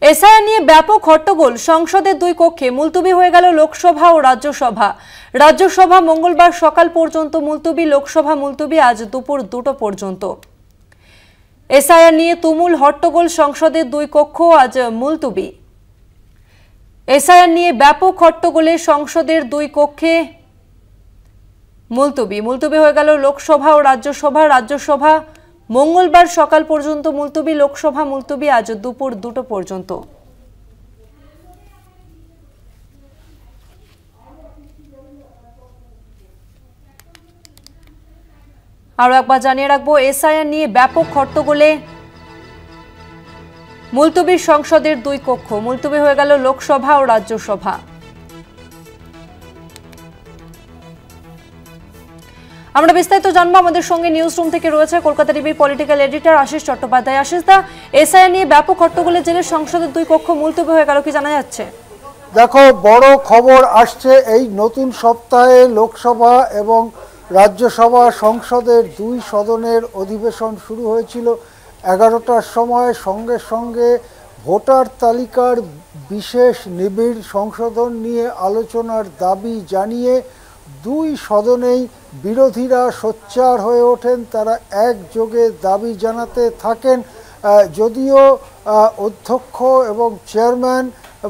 SIR নিয়ে ব্যাপক হট্টগোল। সংসদের দুই কক্ষে মুলতবি হয়ে গেল লোকসভা ও রাজ্যসভা। রাজ্যসভা মঙ্গলবার সকাল পর্যন্ত মুলতবি, লোকসভা মুলতবি আজ দুপুর 2টো পর্যন্ত। এসআইআর নিয়ে তুমুল হট্টগোল, সংসদের দুই কক্ষ আজ মুলতবি। এসআইআর নিয়ে ব্যাপক হট্টগোলে সংসদের দুই কক্ষে মুলতবি হয়ে গেল লোকসভা ও রাজ্যসভা। রাজ্যসভা মঙ্গলবার সকাল পর্যন্ত মুলতবি, লোকসভা মুলতবি আজ দুপুর 2টো পর্যন্ত। আরো একবার জানিয়ে রাখবো, এসআইআর নিয়ে ব্যাপক হট্টগোলে মুলতবির সংসদের দুই কক্ষ। মুলতবি হয়ে গেল লোকসভা ও রাজ্যসভা। আমরা বিস্তারিত জানবো, আমাদের সঙ্গে নিউজ রুম থেকে রয়েছে কলকাতা টিভির পলিটিক্যাল এডিটর আশিস চট্টোপাধ্যায়। আশিস দা, এসআইআর নিয়ে ব্যাপক হট্টগোলের জেরে সংসদের দুই কক্ষ মুলতবি হয়ে গেল, কি জানা যাচ্ছে? দেখো, বড় খবর আসছে এই নতুন সপ্তাহে লোকসভা এবং রাজ্যসভা সংসদের দুই সদনের অধিবেশন শুরু হয়েছিল 11টার সময়। সঙ্গে সঙ্গে ভোটার তালিকার বিশেষ নিবিড় সংশোধন নিয়ে আলোচনার দাবি জানিয়ে দুই সদনেই বিরোধীরা সোচ্চার হয়ে ওঠেন। তারা একযোগে দাবি জানাতে থাকেন। যদিও অধ্যক্ষ এবং চেয়ারম্যান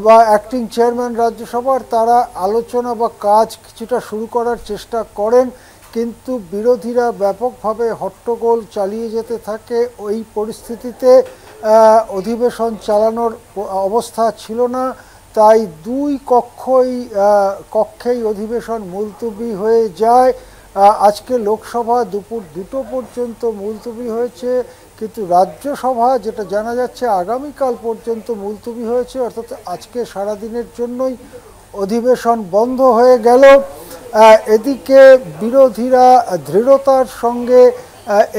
বা অ্যাক্টিং চেয়ারম্যান রাজ্যসভার তারা আলোচনা বা কাজ কিছুটা শুরু করার চেষ্টা করেন, কিন্তু বিরোধীরা ব্যাপকভাবে হট্টগোল চালিয়ে যেতে থাকে। ওই পরিস্থিতিতে অধিবেশন চালানোর অবস্থা ছিল না, তাই দুই কক্ষেই অধিবেশন মুলতবি হয়ে যায়। আজকে লোকসভা দুপুর 2টো পর্যন্ত মুলতবি হয়েছে, কিন্তু রাজ্যসভা যেটা জানা যাচ্ছে আগামীকাল পর্যন্ত মুলতবি হয়েছে, অর্থাৎ আজকে সারাদিনের জন্যই অধিবেশন বন্ধ হয়ে গেল। এদিকে বিরোধীরা দৃঢ়তার সঙ্গে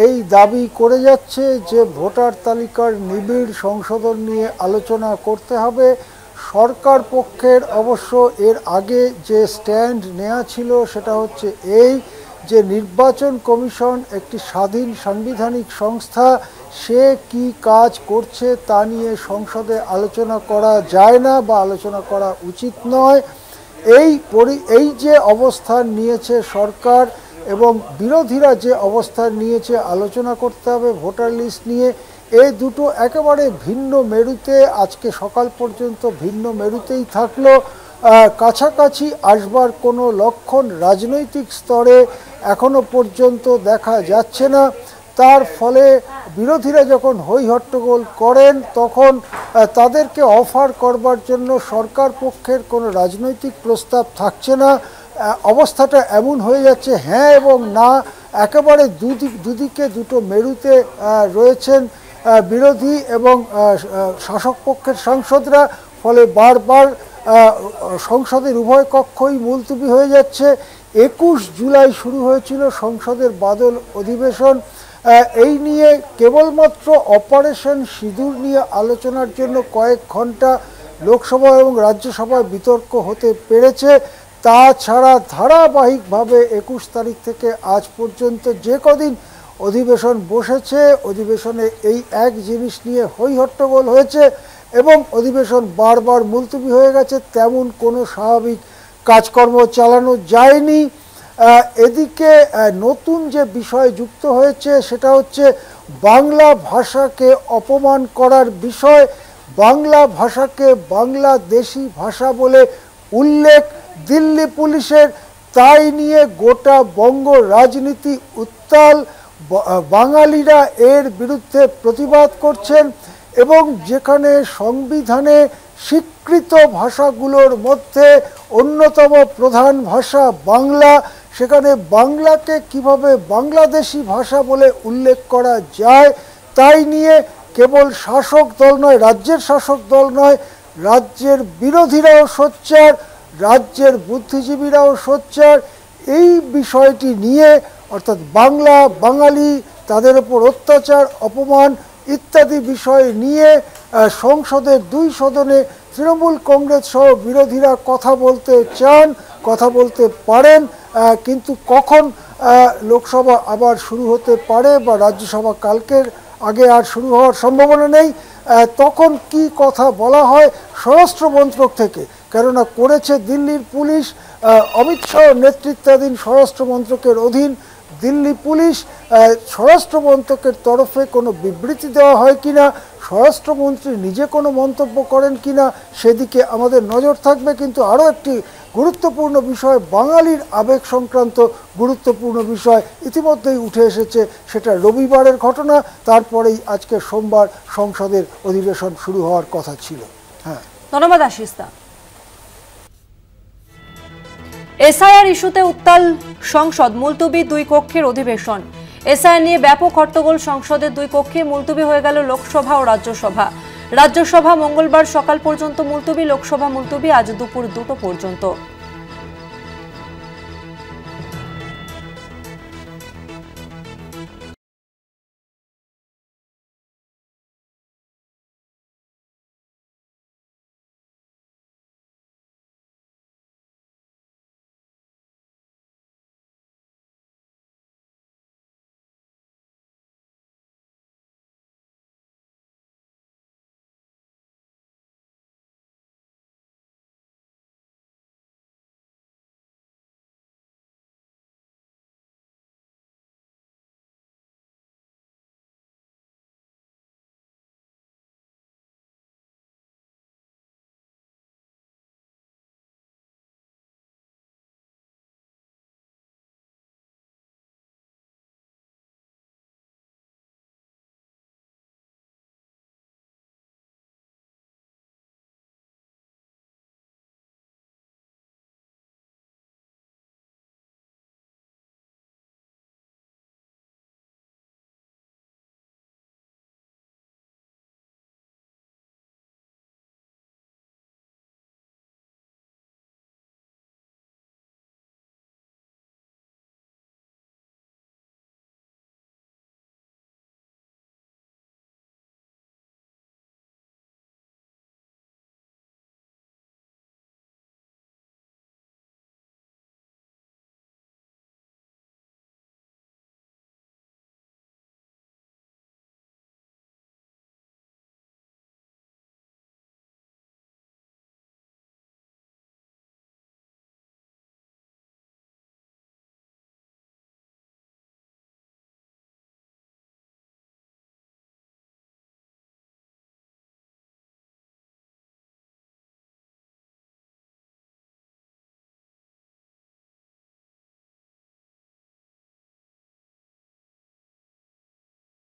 এই দাবি করে যাচ্ছে যে ভোটার তালিকার নিবিড় সংশোধন নিয়ে আলোচনা করতে হবে। সরকার পক্ষের অবশ্য এর আগে যে স্ট্যান্ড নেওয়া ছিল সেটা হচ্ছে এই যে নির্বাচন কমিশন একটি স্বাধীন সাংবিধানিক সংস্থা, সে কি কাজ করছে তা নিয়ে সংসদে আলোচনা করা যায় না বা আলোচনা করা উচিত নয়। এই যে অবস্থান নিয়েছে সরকার এবং বিরোধীরা যে অবস্থান নিয়েছে আলোচনা করতে হবে ভোটার লিস্ট নিয়ে, এই দুটো একেবারে ভিন্ন মেরুতে আজকে সকাল পর্যন্ত ভিন্ন মেরুতেই থাকলো। কাছাকাছি আসবার কোনো লক্ষণ রাজনৈতিক স্তরে এখনো পর্যন্ত দেখা যাচ্ছে না। তার ফলে বিরোধীরা যখন হই হট্টগোল করেন তখন তাদেরকে অফার করবার জন্য সরকার পক্ষের কোনো রাজনৈতিক প্রস্তাব থাকছে না। অবস্থাটা এমন হয়ে যাচ্ছে হ্যাঁ এবং না, একেবারে দুদিকে দুটো মেরুতে রয়েছেন বিরোধী এবং শাসক পক্ষের সাংসদরা। ফলে বারবার সংসদের উভয় কক্ষই মুলতবি হয়ে যাচ্ছে। 21 জুলাই শুরু হয়েছিল সংসদের বাদল অধিবেশন। এই নিয়ে কেবলমাত্র অপারেশন সিঁদুর নিয়ে আলোচনার জন্য কয়েক ঘন্টা লোকসভা এবং রাজ্যসভায় বিতর্ক হতে পেরেছে। তাছাড়া ধারাবাহিকভাবে 21 তারিখ থেকে আজ পর্যন্ত যে কদিন অধিবেশন বসেছে, অধিবেশনে এই এক জিনিস নিয়ে হই হট্টগোল হয়েছে এবং অধিবেশন বারবার মুলতবি হয়ে গেছে। তেমন কোনো স্বাভাবিক কাজকর্ম চালানো যায়নি। এদিকে নতুন যে বিষয় যুক্ত হয়েছে সেটা হচ্ছে বাংলা ভাষাকে অপমান করার বিষয়। বাংলা ভাষাকে বাংলাদেশি ভাষা বলে উল্লেখ দিল্লি পুলিশের, তাই নিয়ে গোটা বঙ্গ রাজনীতি উত্তাল। বাঙালিরা এর বিরুদ্ধে প্রতিবাদ করছেন এবং যেখানে সংবিধানে স্বীকৃত ভাষাগুলোর মধ্যে অন্যতম প্রধান ভাষা বাংলা, সেখানে বাংলাকে কিভাবে বাংলাদেশি ভাষা বলে উল্লেখ করা যায় তাই নিয়ে কেবল শাসক দল নয়, রাজ্যের শাসক দল নয়, রাজ্যের বিরোধীরাও সোচ্চার, রাজ্যের বুদ্ধিজীবীরাও সোচ্চার। এই বিষয়টি নিয়ে অর্থাৎ বাংলা, বাঙালি, তাদের উপর অত্যাচার, অপমান ইত্যাদি বিষয় নিয়ে সংসদের দুই সদনে তৃণমূল কংগ্রেস সহ বিরোধীরা কথা বলতে চান, কথা বলতে পারেন, কিন্তু কখন লোকসভা আবার শুরু হতে পারে বা রাজ্যসভা কালকের আগে আর শুরু হওয়ার সম্ভাবনা নেই। তখন কি কথা বলা হয় স্বরাষ্ট্র মন্ত্রক থেকে, কেননা করেছে দিল্লির পুলিশ, অমিত শাহ নেতৃত্বাধীন স্বরাষ্ট্র মন্ত্রকের অধীন দিল্লি পুলিশ। স্বরাষ্ট্র মন্ত্রকের তরফে কোনো বিবৃতি দেওয়া হয় কিনা, স্বরাষ্ট্রমন্ত্রী নিজে কোনো মন্তব্য করেন কিনা, সেদিকে আমাদের নজর থাকবে। কিন্তু আরও একটি গুরুত্বপূর্ণ বিষয়, বাঙালির আবেগ সংক্রান্ত গুরুত্বপূর্ণ বিষয় ইতিমধ্যেই উঠে এসেছে। সেটা রবিবারের ঘটনা, তারপরেই আজকে সোমবার সংসদের অধিবেশন শুরু হওয়ার কথা ছিল। হ্যাঁ, ধন্যবাদ আশিস্তা। এসআইআর ইস্যুতে উত্তাল সংসদ, মুলতুবি দুই কক্ষের অধিবেশন। এসআইআর নিয়ে ব্যাপক হট্টগোল, সংসদের দুই কক্ষে মুলতুবি হয়ে গেল লোকসভা ও রাজ্যসভা। রাজ্যসভা মঙ্গলবার সকাল পর্যন্ত মুলতুবি, লোকসভা মুলতুবি আজ দুপুর 2টো পর্যন্ত।